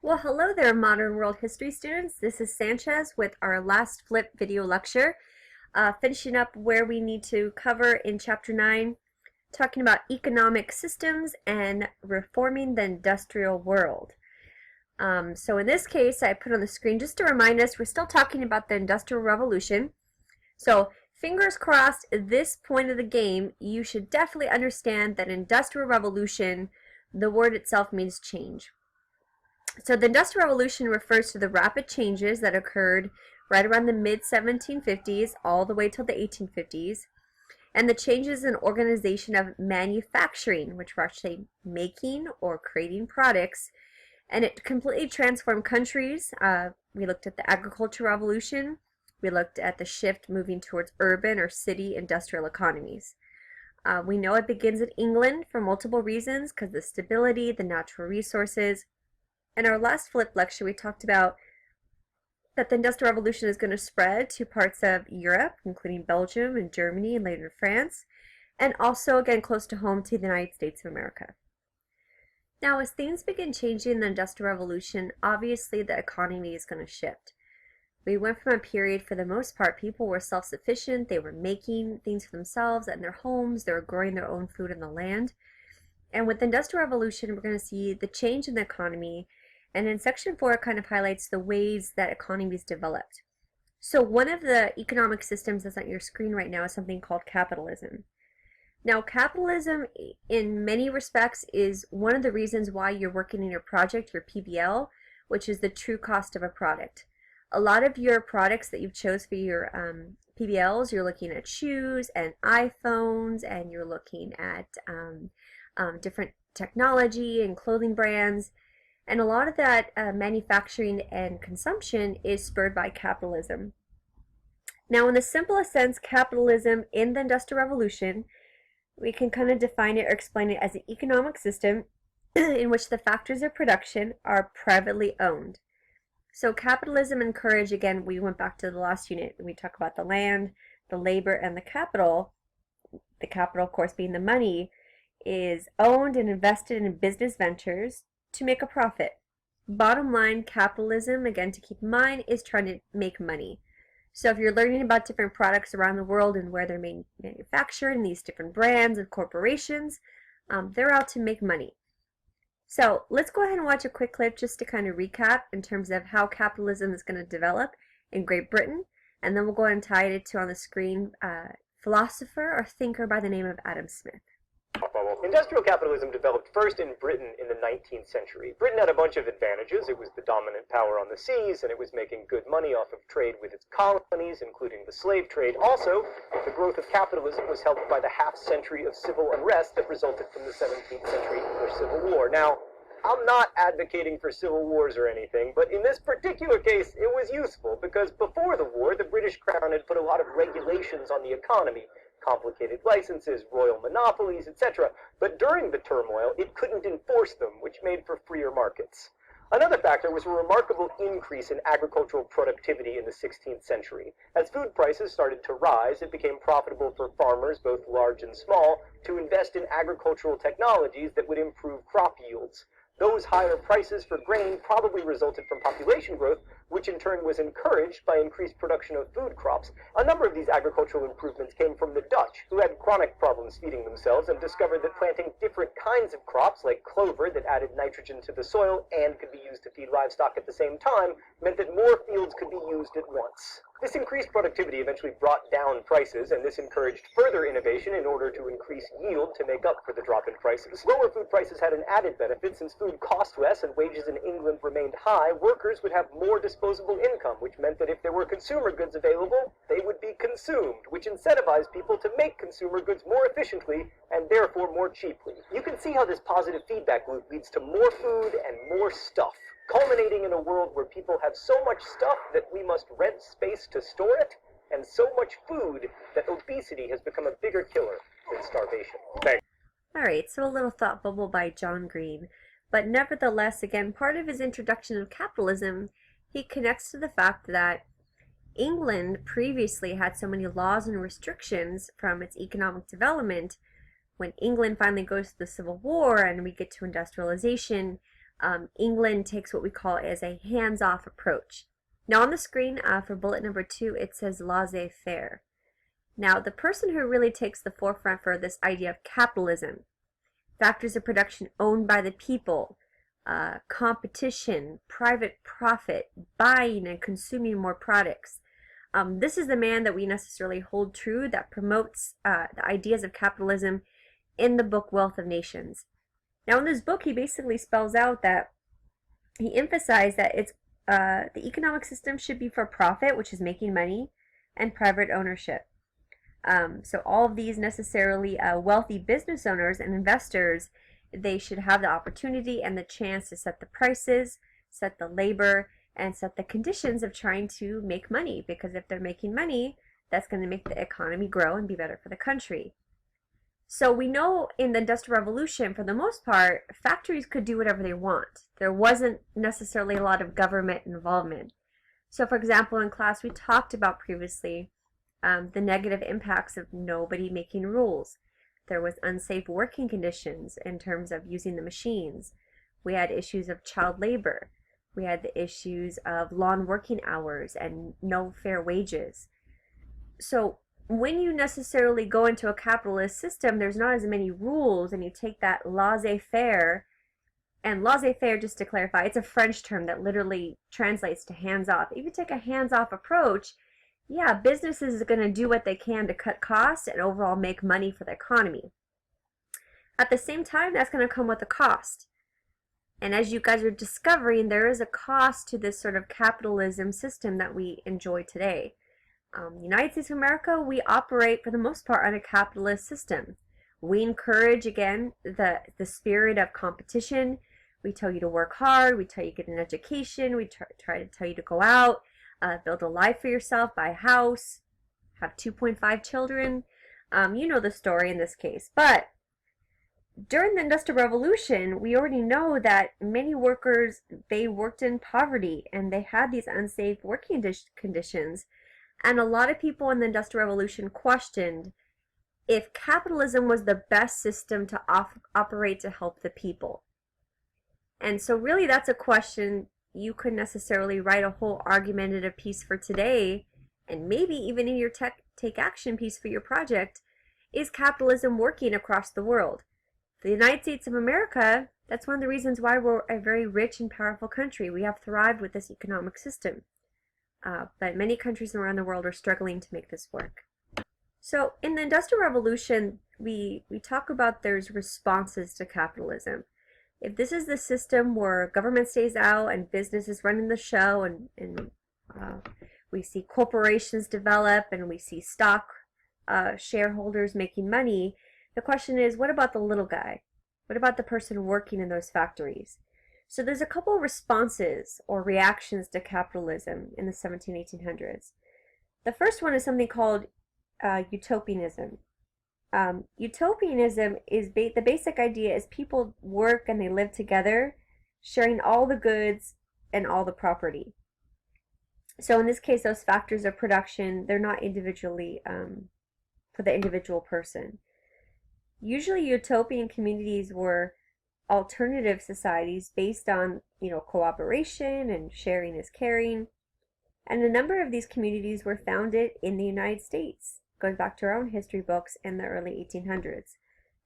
Well, hello there, Modern World History students. This is Sanchez with our last flip video lecture, finishing up where we need to cover in Chapter 9, talking about economic systems and reforming the industrial world. So in this case, I put on the screen just to remind us, we're still talking about the Industrial Revolution. So fingers crossed, at this point of the game, you should definitely understand that Industrial Revolution, the word itself means change. So the Industrial Revolution refers to the rapid changes that occurred right around the mid-1750s all the way till the 1850s, and the changes in organization of manufacturing, which were actually making or creating products, and it completely transformed countries. We looked at the Agricultural Revolution, we looked at the shift moving towards urban or city industrial economies. We know it begins in England for multiple reasons, because the stability, the natural resources. In our last flip lecture, we talked about that the Industrial Revolution is going to spread to parts of Europe, including Belgium and Germany and later France, and also, again, close to home to the United States of America. Now, as things begin changing in the Industrial Revolution, obviously the economy is going to shift. We went from a period, for the most part, people were self-sufficient, they were making things for themselves and their homes, they were growing their own food in the land. And with the Industrial Revolution, we're going to see the change in the economy. And in Section 4, it kind of highlights the ways that economies developed. So one of the economic systems that's on your screen right now is something called capitalism. Now, capitalism, in many respects, is one of the reasons why you're working in your project, your PBL, which is the true cost of a product. A lot of your products that you've chose for your PBLs, you're looking at shoes and iPhones, and you're looking at different technology and clothing brands. And a lot of that manufacturing and consumption is spurred by capitalism. Now, in the simplest sense, capitalism in the Industrial Revolution, we can kind of define it or explain it as an economic system in which the factors of production are privately owned. So capitalism encouraged, again, we went back to the last unit, and we talk about the land, the labor, and the capital. The capital, of course, being the money, is owned and invested in business ventures to make a profit. Bottom line, capitalism, again, to keep in mind, is trying to make money. So if you're learning about different products around the world and where they're manufactured and these different brands and corporations, they're out to make money. So let's go ahead and watch a quick clip just to kind of recap in terms of how capitalism is going to develop in Great Britain, and then we'll go ahead and tie it to on the screen philosopher or thinker by the name of Adam Smith. Industrial capitalism developed first in Britain in the 19th century. Britain had a bunch of advantages. It was the dominant power on the seas, and it was making good money off of trade with its colonies, including the slave trade. Also, the growth of capitalism was helped by the half-century of civil unrest that resulted from the 17th century English Civil War. Now, I'm not advocating for civil wars or anything, but in this particular case, it was useful, because before the war, the British Crown had put a lot of regulations on the economy, complicated licenses, royal monopolies, etc. But during the turmoil, it couldn't enforce them, which made for freer markets. Another factor was a remarkable increase in agricultural productivity in the 16th century. As food prices started to rise, it became profitable for farmers, both large and small, to invest in agricultural technologies that would improve crop yields. Those higher prices for grain probably resulted from population growth, which in turn was encouraged by increased production of food crops. A number of these agricultural improvements came from the Dutch, who had chronic problems feeding themselves and discovered that planting different kinds of crops, like clover that added nitrogen to the soil and could be used to feed livestock at the same time, meant that more fields could be used at once. This increased productivity eventually brought down prices, and this encouraged further innovation in order to increase yield to make up for the drop in prices. Lower food prices had an added benefit. Since food cost less and wages in England remained high, workers would have more disposable income, which meant that if there were consumer goods available, they would be consumed, which incentivized people to make consumer goods more efficiently and therefore more cheaply. You can see how this positive feedback loop leads to more food and more stuff, culminating in a world where people have so much stuff that we must rent space to store it, and so much food that obesity has become a bigger killer than starvation. Thanks. Alright, so a little thought bubble by John Green. But nevertheless, again, part of his introduction of capitalism, he connects to the fact that England previously had so many laws and restrictions from its economic development. When England finally goes to the Civil War and we get to industrialization, England takes what we call as a hands-off approach. Now on the screen for bullet number 2, it says laissez-faire. Now the person who really takes the forefront for this idea of capitalism, factors of production owned by the people, competition, private profit, buying and consuming more products. This is the man that we necessarily hold true, that promotes the ideas of capitalism in the book Wealth of Nations. Now in this book he basically spells out that he emphasized that the economic system should be for profit, which is making money, and private ownership. So all of these necessarily wealthy business owners and investors, they should have the opportunity and the chance to set the prices, set the labor, and set the conditions of trying to make money, because if they're making money, that's going to make the economy grow and be better for the country. So we know in the Industrial Revolution, for the most part, factories could do whatever they want. There wasn't necessarily a lot of government involvement. So for example, in class we talked about previously the negative impacts of nobody making rules. There was unsafe working conditions in terms of using the machines. We had issues of child labor. We had the issues of long working hours and no fair wages. So when you necessarily go into a capitalist system, there's not as many rules, and you take that laissez-faire, and laissez-faire, just to clarify, it's a French term that literally translates to hands-off. If you take a hands-off approach, yeah, businesses are going to do what they can to cut costs and overall make money for the economy. At the same time, that's going to come with a cost. And as you guys are discovering, there is a cost to this sort of capitalism system that we enjoy today. The United States of America, we operate for the most part on a capitalist system. We encourage, again, the spirit of competition. We tell you to work hard. We tell you to get an education. We try to tell you to go out, build a life for yourself, buy a house, have 2.5 children. You know the story in this case. But during the Industrial Revolution, we already know that many workers, they worked in poverty and they had these unsafe working conditions. And a lot of people in the Industrial Revolution questioned if capitalism was the best system to operate to help the people. And so really that's a question you could necessarily write a whole argumentative piece for today, and maybe even in your take action piece for your project. Is capitalism working across the world? The United States of America, that's one of the reasons why we're a very rich and powerful country. We have thrived with this economic system. But many countries around the world are struggling to make this work. So in the Industrial Revolution, we talk about there's responses to capitalism. If this is the system where government stays out and business is running the show, and we see corporations develop and we see stock shareholders making money, the question is, what about the little guy? What about the person working in those factories? So there's a couple of responses or reactions to capitalism in the 1800s. The first one is something called utopianism. Utopianism is the basic idea is people work and they live together, sharing all the goods and all the property. So in this case, those factors of production, they're not individually for the individual person. Usually utopian communities were alternative societies based on, cooperation and sharing is caring. And a number of these communities were founded in the United States, going back to our own history books in the early 1800s.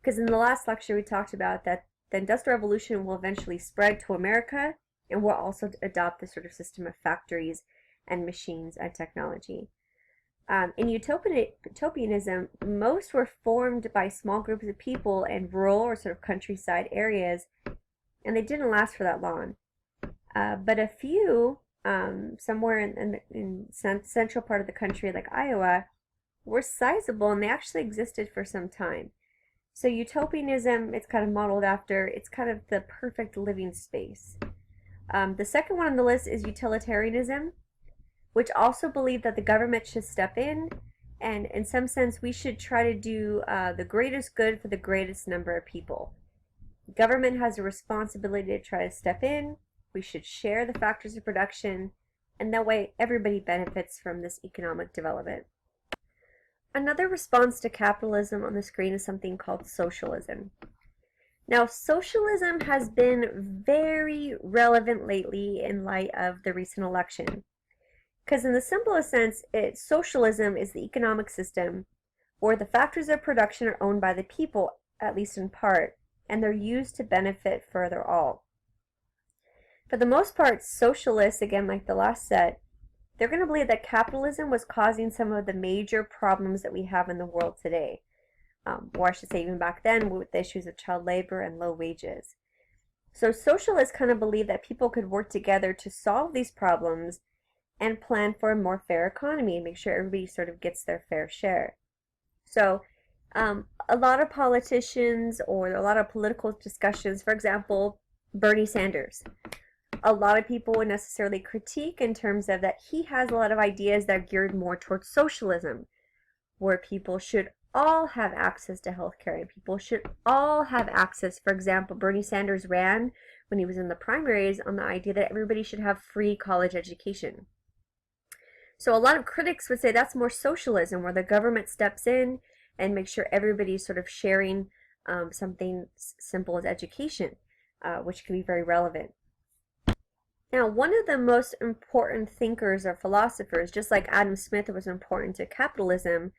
Because in the last lecture we talked about that the Industrial Revolution will eventually spread to America, and will also adopt this sort of system of factories and machines and technology. In utopianism, most were formed by small groups of people in rural or sort of countryside areas, and they didn't last for that long. But a few, somewhere in central part of the country, like Iowa, were sizable, and they actually existed for some time. So utopianism, it's kind of modeled after, it's kind of the perfect living space. The second one on the list is utilitarianism, which also believed that the government should step in, and in some sense we should try to do the greatest good for the greatest number of people. Government has a responsibility to try to step in. We should share the factors of production, and that way everybody benefits from this economic development. Another response to capitalism on the screen is something called socialism. Now, socialism has been very relevant lately in light of the recent election. Because in the simplest sense, socialism is the economic system where the factors of production are owned by the people, at least in part, and they're used to benefit further all. For the most part, socialists, again like the last set, they're going to believe that capitalism was causing some of the major problems that we have in the world today. Or I should say even back then with the issues of child labor and low wages. So socialists kind of believe that people could work together to solve these problems and plan for a more fair economy and make sure everybody sort of gets their fair share. So a lot of politicians or a lot of political discussions, for example, Bernie Sanders, a lot of people would necessarily critique in terms of that he has a lot of ideas that are geared more towards socialism, where people should all have access to healthcare and people should all have access. For example, Bernie Sanders ran when he was in the primaries on the idea that everybody should have free college education. So a lot of critics would say that's more socialism, where the government steps in and makes sure everybody's sort of sharing something simple as education, which can be very relevant. Now, one of the most important thinkers or philosophers, just like Adam Smith was important to capitalism,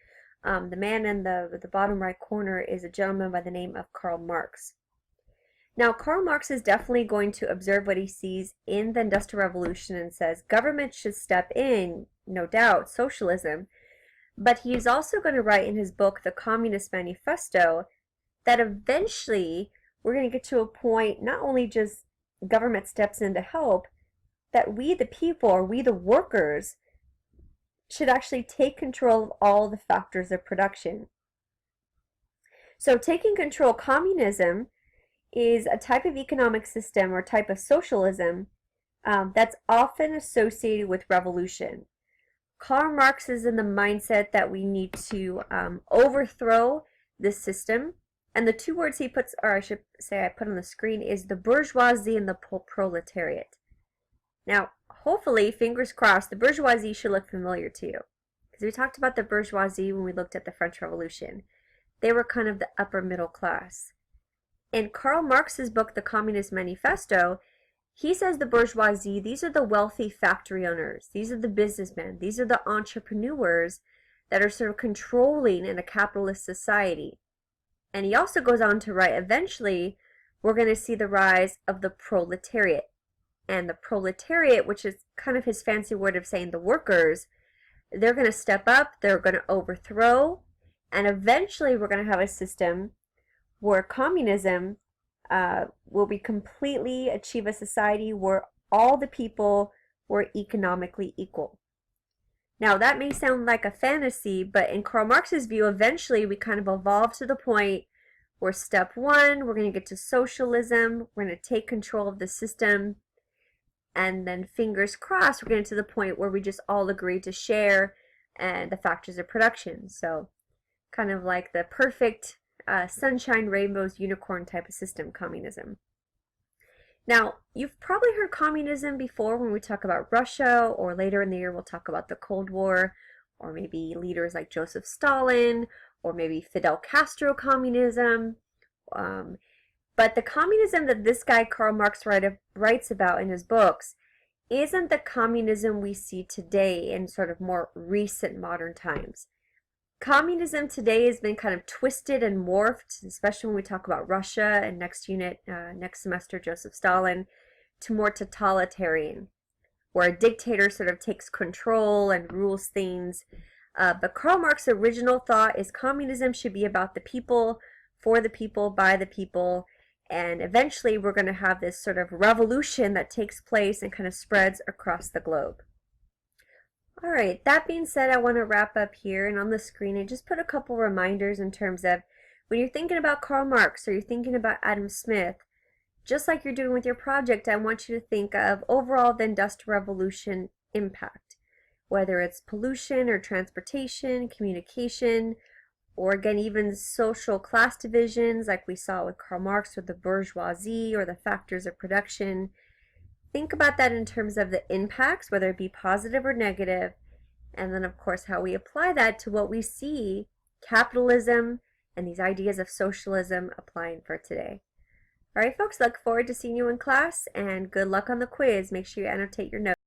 the man in the bottom right corner is a gentleman by the name of Karl Marx. Now, Karl Marx is definitely going to observe what he sees in the Industrial Revolution and says government should step in, no doubt, socialism, but he's also going to write in his book, The Communist Manifesto, that eventually we're going to get to a point not only just government steps in to help, that we the people, or we the workers, should actually take control of all the factors of production. So taking control, communism is a type of economic system or type of socialism that's often associated with revolution. Karl Marx is in the mindset that we need to overthrow this system. And the two words he puts, or I should say I put on the screen, is the bourgeoisie and the proletariat. Now, hopefully, fingers crossed, the bourgeoisie should look familiar to you. Because we talked about the bourgeoisie when we looked at the French Revolution. They were kind of the upper middle class. In Karl Marx's book, The Communist Manifesto, he says the bourgeoisie, these are the wealthy factory owners. These are the businessmen. These are the entrepreneurs that are sort of controlling in a capitalist society. And he also goes on to write, eventually, we're going to see the rise of the proletariat. And the proletariat, which is kind of his fancy word of saying the workers, they're going to step up, they're going to overthrow, and eventually we're going to have a system where communism will be completely achieve a society where all the people were economically equal. Now that may sound like a fantasy, but in Karl Marx's view, eventually we kind of evolve to the point where step one, we're going to get to socialism, we're going to take control of the system, and then fingers crossed, we're getting to the point where we just all agree to share and the factors of production. So kind of like the perfect sunshine, rainbows, unicorn type of system, communism. Now, you've probably heard communism before when we talk about Russia, or later in the year we'll talk about the Cold War, or maybe leaders like Joseph Stalin, or maybe Fidel Castro communism. But the communism that this guy Karl Marx writes about in his books isn't the communism we see today in sort of more recent modern times. Communism today has been kind of twisted and morphed, especially when we talk about Russia and next semester, Joseph Stalin, to more totalitarian, where a dictator sort of takes control and rules things. But Karl Marx's original thought is communism should be about the people, for the people, by the people, and eventually we're going to have this sort of revolution that takes place and kind of spreads across the globe. All right, that being said, I want to wrap up here, and on the screen I just put a couple reminders in terms of when you're thinking about Karl Marx or you're thinking about Adam Smith, just like you're doing with your project, I want you to think of overall the Industrial Revolution impact, whether it's pollution or transportation, communication, or again, even social class divisions like we saw with Karl Marx with the bourgeoisie or the factors of production. Think about that in terms of the impacts, whether it be positive or negative, and then of course how we apply that to what we see capitalism and these ideas of socialism applying for today. All right, folks, look forward to seeing you in class, and good luck on the quiz. Make sure you annotate your notes.